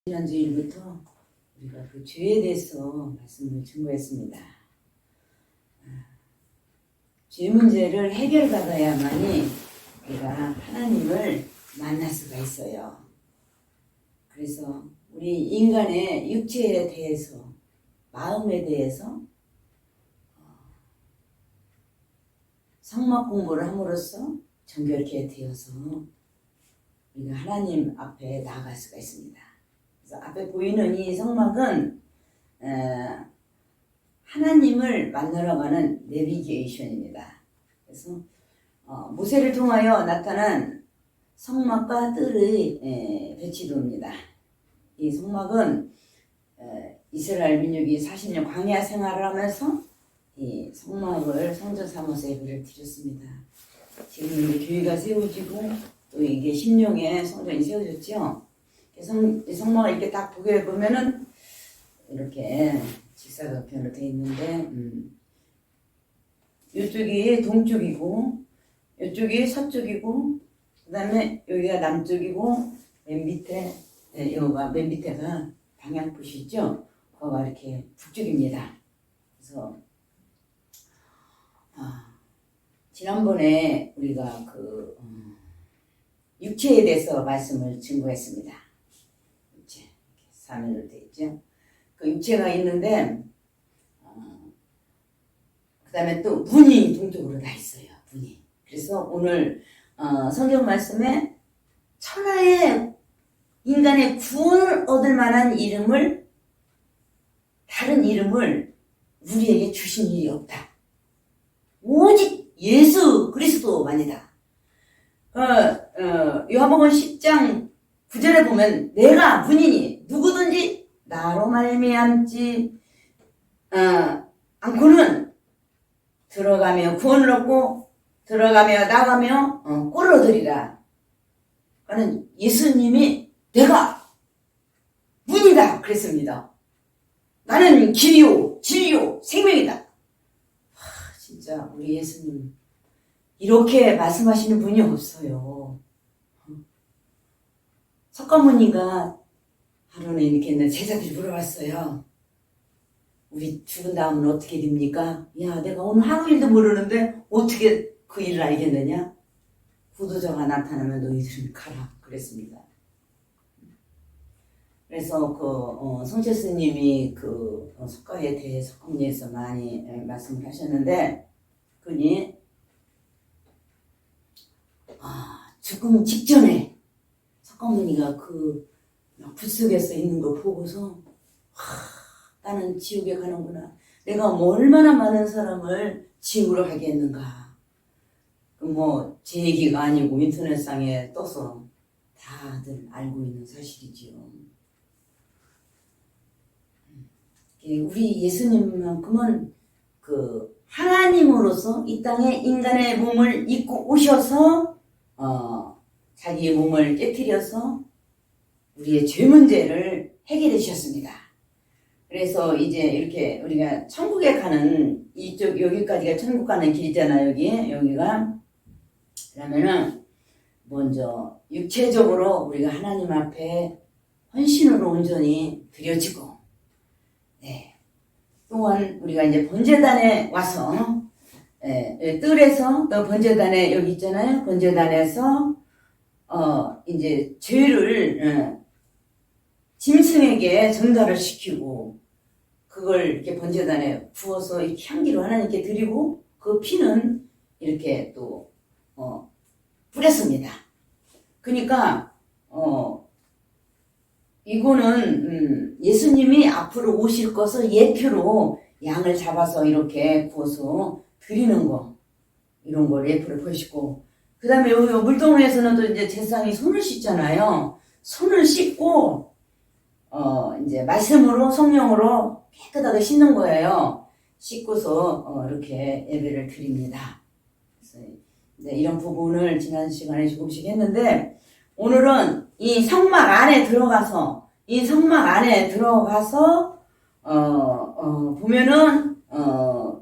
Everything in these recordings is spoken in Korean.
지난주일부터 우리가 그 죄에 대해서 말씀을 증거했습니다. 죄 문제를 해결받아야만이 우리가 하나님을 만날 수가 있어요. 그래서 우리 인간의 육체에 대해서, 마음에 대해서 성막 공부를 함으로써 정결케 되어서 우리가 하나님 앞에 나아갈 수가 있습니다. 그래서 앞에 보이는 이 성막은 하나님을 만나러 가는 내비게이션입니다. 그래서 모세를 통하여 나타난 성막과 뜰의 배치도입니다. 이 성막은 이스라엘 민족이 40년 광야 생활을 하면서 이 성막을 성전 삼아서 예배를 드렸습니다. 지금 이제 교회가 세워지고 또 이게 심령의 성전이 세워졌죠. 성막을 이렇게 딱 보게 보면은 이렇게 직사각형으로 되어 있는데 이쪽이 동쪽이고 이쪽이 서쪽이고 그 다음에 여기가 남쪽이고 맨 밑에 여기가 맨 밑에가 방향표시죠. 거기가 이렇게 북쪽입니다. 그래서 지난번에 우리가 그 육체에 대해서 말씀을 증거했습니다. 육체 이렇게 사면으로 되어 있죠. 그 육체가 있는데 그 다음에 또 문이 동쪽으로 다 있어요. 문이. 그래서 오늘 성경 말씀에 천하의 인간의 구원을 얻을 만한 이름을, 다른 이름을 우리에게 주신 일이 없다. 오직 예수 그리스도만이다. 요한복음 10장 9절에 보면 내가 문이니 누구든지 나로 말미암지 않고는 들어가며 구원을 얻고 들어가며 나가며 꼴을 얻으리라. 그러니까 예수님이 내가 문이다 그랬습니다. 나는 길이요 진리요 생명이다. 진짜 우리 예수님 이렇게 말씀하시는 분이 없어요. 석가모니가 하루는 이렇게 있는 제자들이 물어봤어요. 우리 죽은 다음은 어떻게 됩니까? 야, 내가 오늘 하루 일도 모르는데 어떻게 그 일을 알겠느냐? 구도자가 나타나면 너희들은 가라 그랬습니다. 그래서 성철 스님이 석가에 대해 석가모니에서 많이 말씀을 하셨는데 그분이 죽음 직전에 석가모니가 불 속에서 있는 거 보고서 나는 지옥에 가는구나. 내가 얼마나 많은 사람을 지옥으로 가겠는가. 제 얘기가 아니고 인터넷상에 떠서 다들 알고 있는 사실이지요. 우리 예수님만큼은 하나님으로서 이 땅에 인간의 몸을 입고 오셔서 자기의 몸을 깨트려서 우리의 죄 문제를 해결해 주셨습니다. 그래서 이제 이렇게 우리가 천국에 가는 이쪽 여기까지가 천국 가는 길이잖아요. 여기가 그러면은 먼저 육체적으로 우리가 하나님 앞에 헌신으로 온전히 드려지고 또한 우리가 이제 번제단에 와서 뜰에서 또 번제단에 여기 있잖아요. 번제단에서 이제 죄를 짐승에게 전달을 시키고 그걸 이렇게 번제단에 부어서 이렇게 향기로 하나님께 드리고 그 피는 이렇게 또 뿌렸습니다. 그러니까 이거는 예수님이 앞으로 오실 것을 예표로 양을 잡아서 이렇게 구워서 드리는 거 이런 걸 예표로 보시고 그 다음에 여기 물동에서는 또 이제 제사장이 손을 씻잖아요. 손을 씻고 이제 말씀으로 성령으로 깨끗하게 씻는 거예요. 씻고서 이렇게 예배를 드립니다. 그래서 이제 이런 부분을 지난 시간에 조금씩 했는데 오늘은 이 성막 안에 들어가서 보면은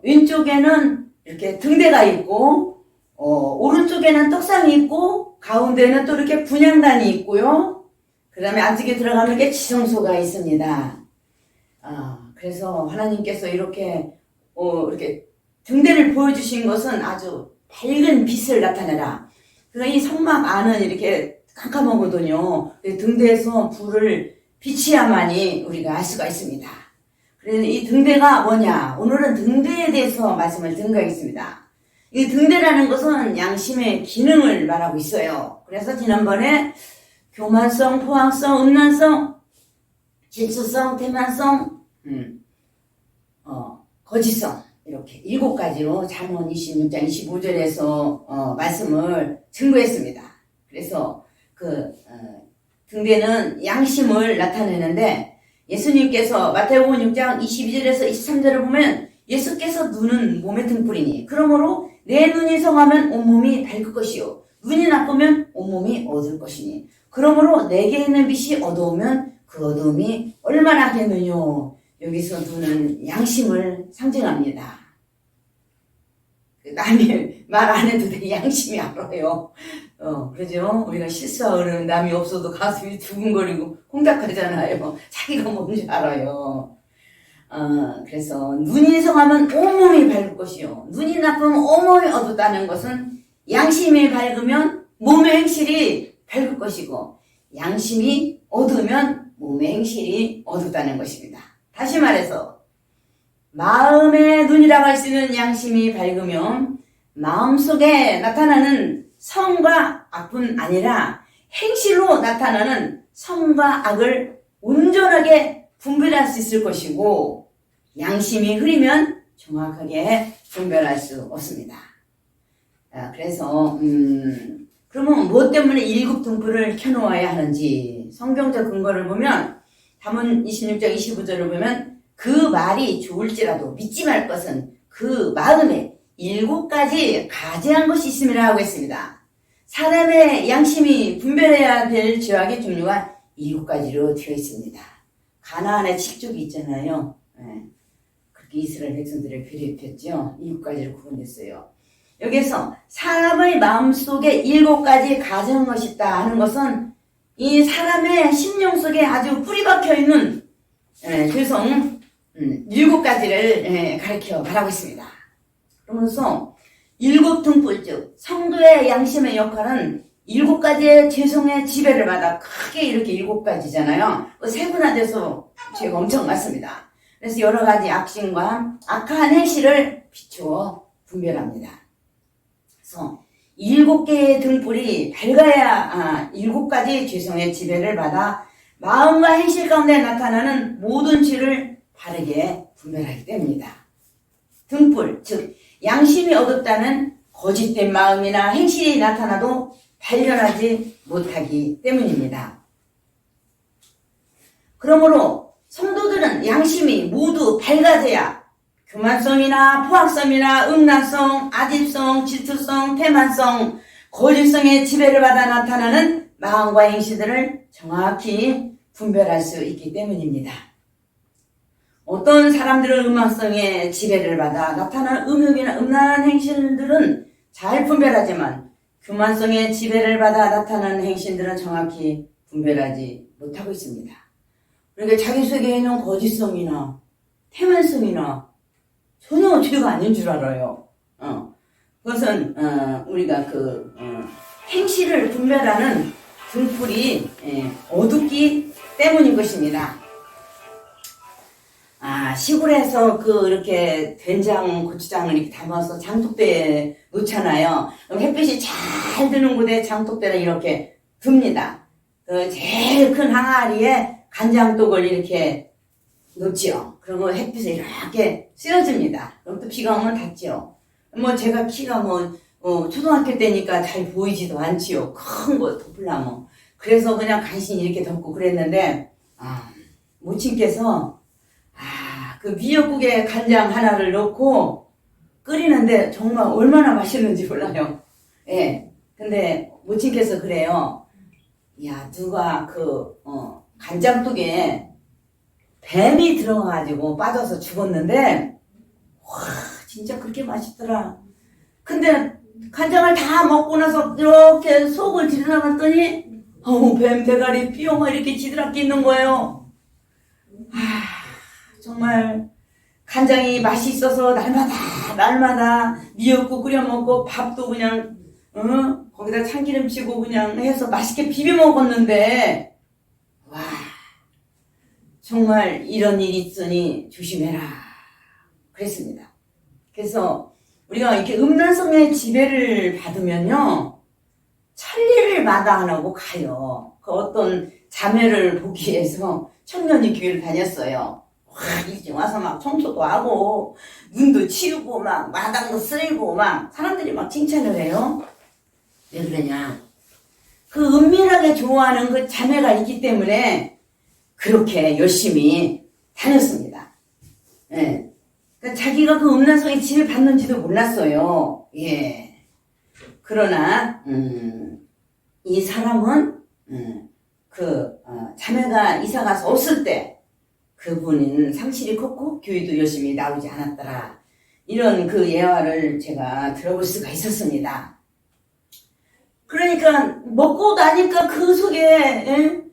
왼쪽에는 이렇게 등대가 있고 오른쪽에는 떡상이 있고 가운데는 또 이렇게 분향단이 있고요. 그 다음에 안쪽에 들어가면 게 지성소가 있습니다. 그래서 하나님께서 이렇게 등대를 보여주신 것은 아주 밝은 빛을 나타내라. 그래서 이 성막 안은 이렇게 깜깜하거든요. 등대에서 불을 비치야만이 우리가 알 수가 있습니다. 그래서 이 등대가 뭐냐? 오늘은 등대에 대해서 말씀을 드리겠습니다. 이 등대라는 것은 양심의 기능을 말하고 있어요. 그래서 지난번에 교만성, 포항성, 음란성, 질투성, 태만성, 거짓성 이렇게 7가지로 잠언 26장 25절에서 말씀을 증거했습니다. 그래서 등대는 양심을 나타내는데 예수님께서 마태복음 6장 22절에서 23절을 보면 예수께서 눈은 몸의 등불이니 그러므로 내 눈이 성하면 온몸이 밝을 것이요 눈이 나쁘면 온몸이 어두울 것이니 그러므로 내게 있는 빛이 어두우면 그 어두움이 얼마나 겠느뇨. 여기서 눈은 양심을 상징합니다. 남이 말 안 해도 돼. 양심이 알아요. 그러죠? 우리가 실수하면 남이 없어도 가슴이 두근거리고 콩닥하잖아요. 자기가 뭔지 알아요. 그래서 눈이 성하면 온몸이 밝을 것이요. 눈이 나쁘면 온몸이 어둡다는 것은 양심이 밝으면 몸의 행실이 밝을 것이고 양심이 어두우면 몸의 행실이 어둡다는 것입니다. 다시 말해서 마음의 눈이라고 할 수 있는 양심이 밝으면 마음속에 나타나는 선과 악뿐 아니라 행실로 나타나는 선과 악을 온전하게 분별할 수 있을 것이고 양심이 흐리면 정확하게 분별할 수 없습니다. 그래서 그러면 무엇 때문에 7등불을 켜놓아야 하는지 성경적 근거를 보면 잠언 26장 25절을 보면 그 말이 좋을지라도 믿지 말 것은 그 마음에 7가지 가지한 것이 있음이라 하고 있습니다. 사람의 양심이 분별해야 될 죄악의 종류가 7가지로 되어 있습니다. 가나안의 7족이 있잖아요. 그렇게 이스라엘 백성들을 괴롭혔죠. 7가지로 구분됐어요. 여기서 사람의 마음속에 7가지 가지한 것이 있다 하는 것은 이 사람의 심령 속에 아주 뿌리 박혀있는 죄성 7가지를 가르쳐 말하고 있습니다. 그러면서 7등불 즉 성도의 양심의 역할은 7가지의 죄성의 지배를 받아 크게 이렇게 7가지잖아요. 세분화돼서 죄가 엄청 많습니다. 그래서 여러가지 악심과 악한 행실을 비추어 분별합니다. 그래서 7개의 등불이 밝아야 7가지 죄성의 지배를 받아 마음과 행실 가운데 나타나는 모든 죄를 바르게 분별하기 때문입니다. 등불, 즉 양심이 어둡다는 거짓된 마음이나 행실이 나타나도 발견하지 못하기 때문입니다. 그러므로 성도들은 양심이 모두 밝아져야 교만성이나 포악성이나 음란성, 아집성, 질투성, 태만성, 거짓성의 지배를 받아 나타나는 마음과 행실들을 정확히 분별할 수 있기 때문입니다. 어떤 사람들은 음란성의 지배를 받아 나타나는 음욕이나 음란한 행실들은 잘 분별하지만 교만성의 지배를 받아 나타나는 행실들은 정확히 분별하지 못하고 있습니다. 그러니까 자기 속에 있는 거짓성이나 태만성이나 전혀 죄가 아닌 줄 알아요. 그것은 우리가 행실을 분별하는 등불이 어둡기 때문인 것입니다. 시골에서 이렇게 된장, 고추장을 이렇게 담아서 장독대에 놓잖아요. 그럼 햇빛이 잘 드는 곳에 장독대를 이렇게 둡니다. 제일 큰 항아리에 간장독을 이렇게 놓지요. 그러면 햇빛을 이렇게 쐬어줍니다. 그럼 또 비가 오면 닿지요. 제가 키가 초등학교 때니까 잘 보이지도 않지요. 큰 거 덮으려면. 그래서 그냥 간신히 이렇게 덮고 그랬는데, 모친께서, 그 미역국에 간장 하나를 넣고 끓이는데 정말 얼마나 맛있는지 몰라요. 예. 근데 모친께서 그래요. 야, 누가 간장국에 뱀이 들어가가지고 빠져서 죽었는데, 와, 진짜 그렇게 맛있더라. 근데 간장을 다 먹고 나서 이렇게 속을 들여다봤더니, 뱀 대가리 삐용아 이렇게 지드럽게 있는 거예요. 정말 간장이 맛이 있어서 날마다 미역국 끓여 먹고 밥도 그냥 거기다 참기름 치고 그냥 해서 맛있게 비벼 먹었는데 와 정말 이런 일이 있으니 조심해라 그랬습니다. 그래서 우리가 이렇게 음란성의 지배를 받으면요 천리를 마다 안 하고 가요. 그 어떤 자매를 보기 위해서 청년이 교회를 다녔어요. 이제 와서 막 청소도 하고 눈도 치우고 막 마당도 쓸고 막 사람들이 막 칭찬을 해요. 왜 그러냐? 그 은밀하게 좋아하는 그 자매가 있기 때문에 그렇게 열심히 다녔습니다. 예. 그러니까 자기가 그 음란성에 지배를 받는지도 몰랐어요. 예. 그러나 이 사람은 자매가 이사가서 없을 때 그분은 상실이 컸고 교회도 열심히 나오지 않았더라. 이런 그 예화를 제가 들어볼 수가 있었습니다. 그러니까 먹고 나니까 그 속에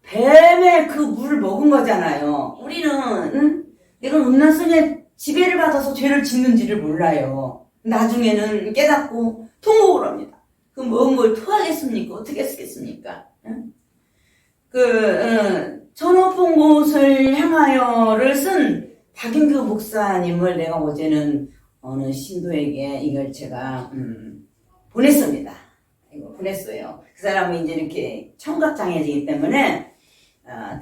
뱀의 그 물을 먹은 거잖아요. 우리는 내가 음란성에 지배를 받아서 죄를 짓는지를 몰라요. 나중에는 깨닫고 통곡을 합니다. 그 먹은 걸 토하겠습니까? 어떻게 했겠습니까? 전업한 곳을 향하여를 쓴 박인규 목사님을 내가 어제는 어느 신도에게 이걸 제가 보냈습니다. 이거 보냈어요. 그 사람은 이제 이렇게 청각장애이기 때문에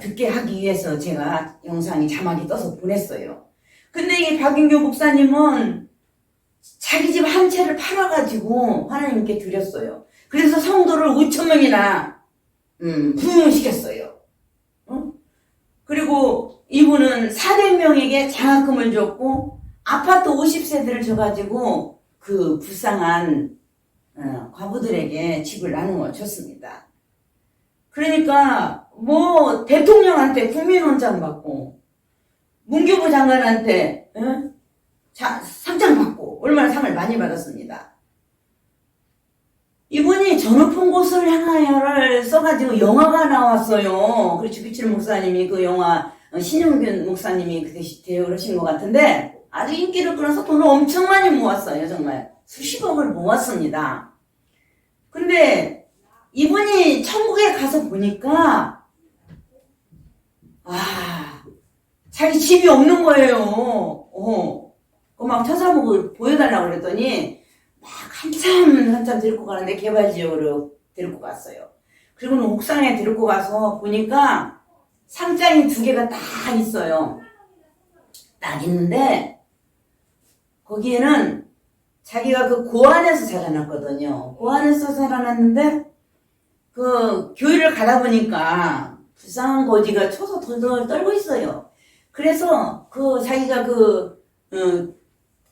듣게 하기 위해서 제가 영상이 자막이 떠서 보냈어요. 근데 이 박인규 목사님은 자기 집 한 채를 팔아가지고 하나님께 드렸어요. 그래서 성도를 5,000명이나 부흥시켰어요. 그리고 이분은 400명에게 장학금을 줬고 아파트 50세대를 줘가지고 그 불쌍한 과부들에게 집을 나누어 줬습니다. 그러니까 뭐 대통령한테 국민원장 받고 문교부 장관한테 상장 받고 얼마나 상을 많이 받았습니다. 이분이 전업한 곳을 향하여를 써가지고 영화가 나왔어요. 그리고 주기철 목사님이 그 영화 신용균 목사님이 그 대역을 하신 것 같은데 아주 인기를 끌어서 돈을 엄청 많이 모았어요. 정말 수십억을 모았습니다. 근데 이분이 천국에 가서 보니까 자기 집이 없는 거예요. 막 천사복을 보여달라고 그랬더니 막 한참 데리고 가는데 개발지역으로 데리고 갔어요. 그리고는 옥상에 데리고 가서 보니까 상장이 2개가 딱 있어요. 딱 있는데 거기에는 자기가 그 고안에서 자라났거든요. 고안에서 자라났는데 그 교회를 가다 보니까 불쌍한 거지가 쳐서 덜덜 떨고 있어요. 그래서 자기가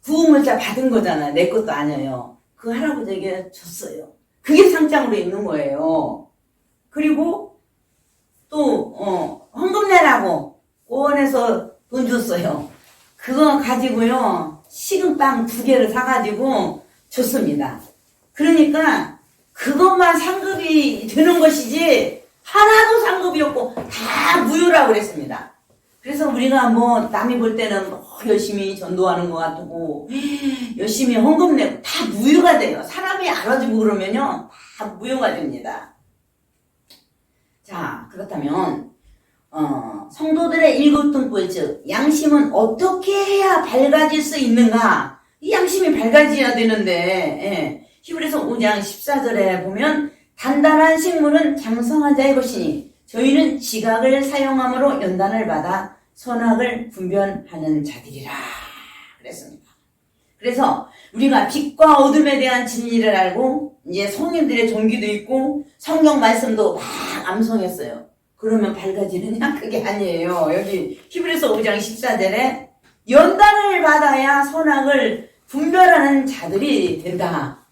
구우물자 받은 거잖아요. 내 것도 아니에요. 그 할아버지에게 줬어요. 그게 상장으로 있는 거예요. 그리고 또 헌금 내라고 고원에서 돈 줬어요. 그거 가지고요 식은빵 2개를 사가지고 줬습니다. 그러니까 그것만 상급이 되는 것이지 하나도 상급이 없고 다 무효라고 그랬습니다. 그래서 우리가 뭐 남이 볼 때는 열심히 전도하는 것 같고 열심히 헌금 내고 다 무효가 돼요. 사람이 알아주고 그러면요 다 무효가 됩니다. 자, 그렇다면 성도들의 일거등불 즉 양심은 어떻게 해야 밝아질 수 있는가? 이 양심이 밝아져야 되는데 히브리서 5장 14절에 보면 단단한 식물은 장성한 자의 것이니 저희는 지각을 사용함으로 연단을 받아 선악을 분별하는 자들이라 그랬습니다. 그래서 우리가 빛과 어둠에 대한 진리를 알고 이제 성인들의 종기도 있고 성경 말씀도 막 암송했어요. 그러면 밝아지느냐? 그게 아니에요. 여기 히브리서 5장 14절에 연단을 받아야 선악을 분별하는 자들이 된다.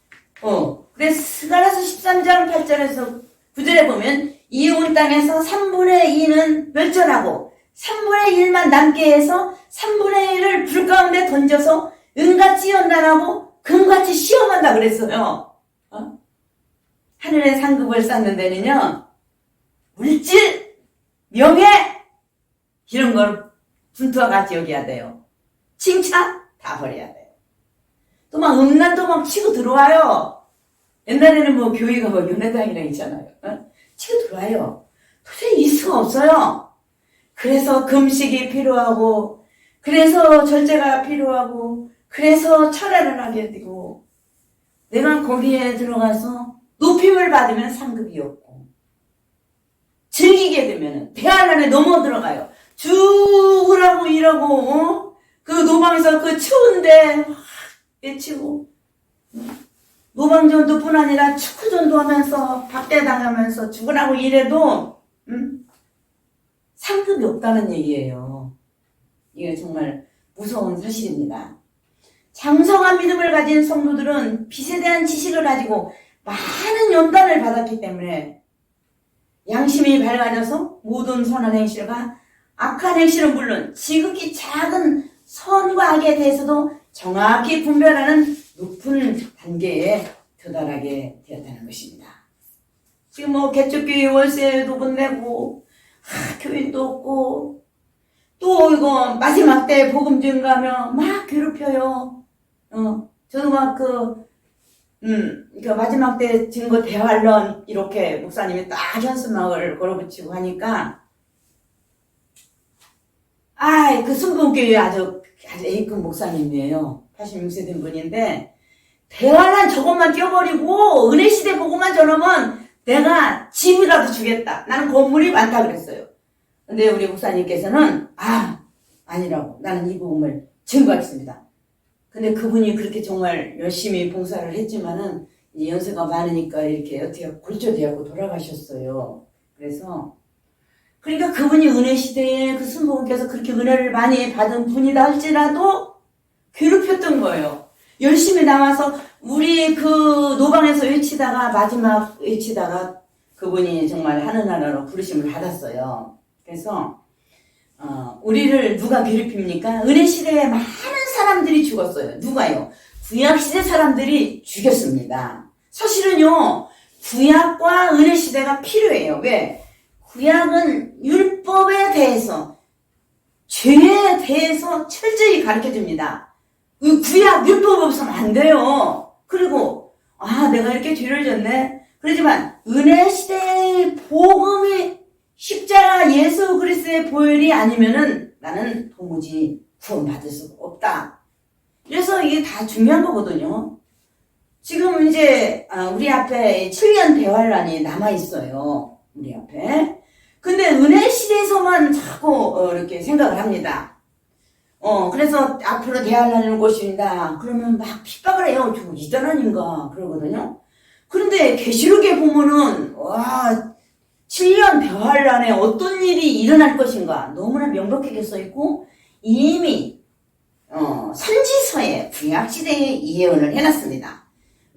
그래서 스가랴서 13장 8절에서 9절에 보면 이 온 땅에서 3분의 2는 멸절하고 3분의 1만 남게 해서 3분의 1을 불 가운데 던져서 은같이 연단하고 금같이 시험한다 그랬어요. 하늘의 상급을 쌓는 데는요, 물질, 명예, 이런 걸 분투와 같이 여겨야 돼요. 칭찬, 다 버려야 돼요. 또 막 음란도 막 치고 들어와요. 옛날에는 뭐 교회가 뭐 연회당이라 있잖아요. 치고 들어와요. 도저히 있을 수가 없어요. 그래서 금식이 필요하고, 그래서 절제가 필요하고, 그래서 철회를 하게 되고, 내가 거기에 들어가서 높임을 받으면 상급이 없고, 즐기게 되면 대할 안에 넘어 들어가요. 죽으라고 이러고, 그 노방에서 그 추운데 외치고, 노방전도 뿐 아니라 축구전도 하면서 박대당하면서 죽으라고 이래도 상급이 없다는 얘기예요. 이게 정말 무서운 사실입니다. 장성한 믿음을 가진 성도들은 빛에 대한 지식을 가지고 많은 연단을 받았기 때문에 양심이 밝아져서 모든 선한 행실과 악한 행실은 물론 지극히 작은 선과 악에 대해서도 정확히 분별하는 높은 단계에 도달하게 되었다는 것입니다. 지금 뭐 개척교회 월세도 못 내고 교인도 없고 또 이거 마지막 때 복음 증가하며 막 괴롭혀요. 저도 막 마지막 때 증거 대환론 이렇게 목사님이 딱 현수막을 걸어붙이고 하니까 그 순복교회 아주 A급 목사님이에요. 86세 된 분인데 대환란 저것만 띄워버리고 은혜시대 보고만 저러면 내가 집이라도 주겠다. 나는 건물이 많다 그랬어요. 근데 우리 목사님께서는 아니라고. 나는 이 복음을 증거하겠습니다. 근데 그분이 그렇게 정말 열심히 봉사를 했지만은 이제 연세가 많으니까 이렇게 어떻게 골절되었고 돌아가셨어요. 그러니까 그분이 은혜시대에 그 순복음께서 그렇게 은혜를 많이 받은 분이다 할지라도 괴롭혔던 거예요. 열심히 나와서 우리 그 노방에서 외치다가 마지막 외치다가 그분이 정말 하늘나라로 부르심을 받았어요. 그래서 우리를 누가 괴롭힙니까? 은혜시대에 많은 사람들이 죽었어요. 누가요? 구약시대 사람들이 죽였습니다. 사실은요, 구약과 은혜시대가 필요해요. 왜? 구약은 율법에 대해서, 죄에 대해서 철저히 가르쳐줍니다. 구약, 율법 없으면 안 돼요. 그리고, 내가 이렇게 죄를 졌네? 그렇지만, 은혜시대의 복음이 십자가 예수 그리스도의 보혈이 아니면은 나는 도무지 구원받을 수가 없다. 그래서 이게 다 중요한 거거든요. 지금 이제 우리 앞에 7년 대환란이 남아있어요. 우리 앞에. 근데 은혜 시대에서만 자꾸 이렇게 생각을 합니다. 그래서 앞으로 대환란이 올 것입니다. 그러면 막 핍박을 해요. 저 이단 아닌가 그러거든요. 그런데 계시록에 보면은 7년 대환란에 어떤 일이 일어날 것인가 너무나 명백하게 써있고 이미 선지서에 구약시대에 예언을 해놨습니다.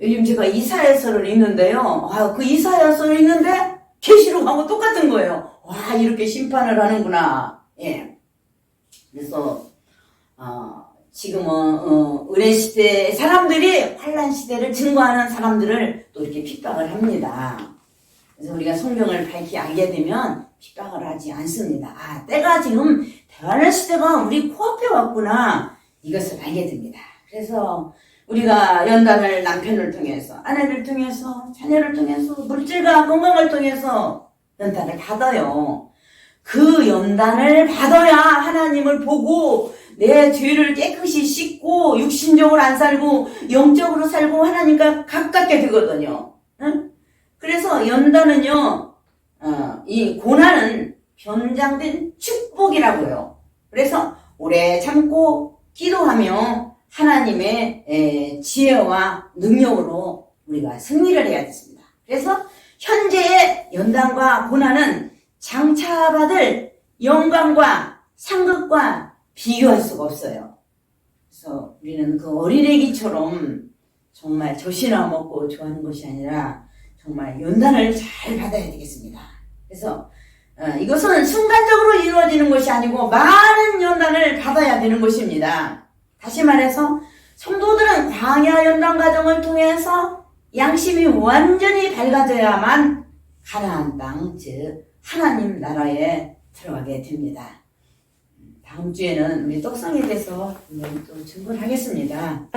요즘 제가 이사야서를 읽는데요. 그 이사야서를 읽는데 계시록하고 똑같은 거예요. 이렇게 심판을 하는구나. 예. 그래서 지금은 은혜시대 사람들이 환란시대를 증거하는 사람들을 또 이렇게 핍박을 합니다. 그래서 우리가 성경을 밝히 알게 되면 핍박을 하지 않습니다. 때가 지금 대환란 시대가 우리 코앞에 왔구나. 이것을 알게 됩니다. 그래서 우리가 연단을 남편을 통해서, 아내를 통해서, 자녀를 통해서, 물질과 건강을 통해서 연단을 받아요. 그 연단을 받아야 하나님을 보고 내 죄를 깨끗이 씻고 육신적으로 안 살고 영적으로 살고 하나님과 가깝게 되거든요. 그래서 연단은요, 이 고난은 변장된 축복이라고요. 그래서 오래 참고 기도하며 하나님의 지혜와 능력으로 우리가 승리를 해야 됐습니다. 그래서 현재의 연단과 고난은 장차받을 영광과 상급과 비교할 수가 없어요. 그래서 우리는 그 어린애기처럼 정말 젖이나 먹고 좋아하는 것이 아니라 정말 연단을 잘 받아야 되겠습니다. 그래서 이것은 순간적으로 이루어지는 것이 아니고 많은 연단을 받아야 되는 것입니다. 다시 말해서 성도들은 광야 연단 과정을 통해서 양심이 완전히 밝아져야만 가나안 땅, 즉 하나님 나라에 들어가게 됩니다. 다음 주에는 우리 떡상에 대해서 또 증거를 하겠습니다.